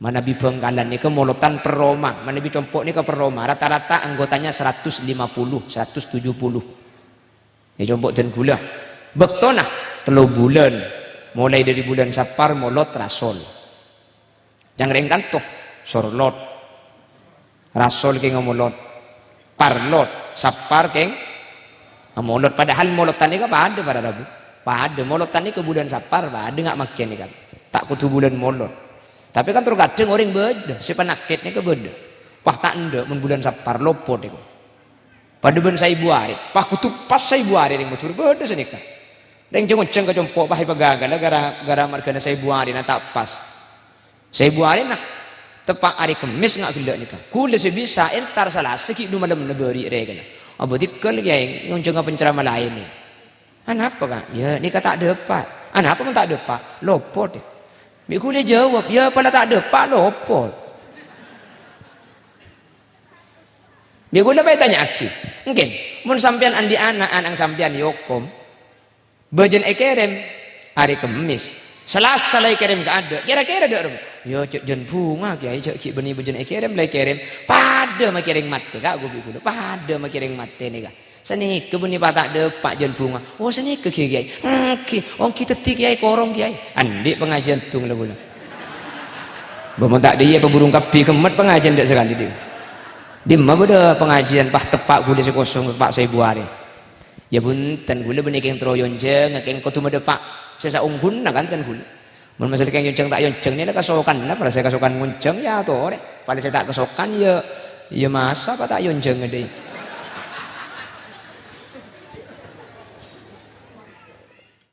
Mana bi Bengkalan nih ke Molotan per Roma, mana bi Compok nih ke per Roma, rata-rata anggotanya 150, 170. Ya Compok dan gula. Bektona 3 bulan, mulai dari bulan Sapar molot rasol. Yang ringkan tuh sorlot, rasol keng molot, parlot, sapar keng molot. Padahal molotan ini kan pada pada rabu, pada molotan ini ke bulan Sapar, pada nggak makin nih kan, tak kutu bulan molot. Tapi kan terkadang orang beda, si penakitnya ke beda. Pah tak ndak mun bulan Sapar lopot itu. Pada bulan Saibu hari, pah kutu pas Saibu hari yang betul beda senika. Dan ceng ke Compok pah pagagal gara margana Saibu hari na tak pas. Saibu hari nah tepak hari Kemis nggak gelak nika. Kula sebisa entar salah seki du malam neberi regana. Abadi kel yang ngonceng penceramah lain nih. Apa kan? Ya nika tak dapat. Apa pun tak dapat, lopot. Kula jawab, ya pala tak dapat lopot. Dia gula bae tanya aki. Mungkin mun sampean andi anak sampean yokom. Bejen ekerem hari Kemis. Selasa lay kerem gak ada. Kira-kira dak. Ya cek jen bunga kiai cek ki beni bejen ekerem lay kerem. Pada makiring mate kak gobi gula. Pada makiring mate nih kak. Seni kebuni patak depak jen bunga. Oh seni ke kiai. Ong kita ti kiai korong kiai. Andi pengajian tung lah gula. Bapak tak dia peburung kapi kemet pengajian dak sekali dia. Di mana ada pengajian pah tepak gula sekosong tepak Saibu hari. Ya bunten gula benih keng troyonjeng keng kotu medepak sesa unggun nak kan ten gula. Mun masalah keng yonceng tak yonceng ni lah kasokan lah. Pada saya kasokan ngonceng ya atau pada saya tak kasokan ya masa apa tak yonceng deh.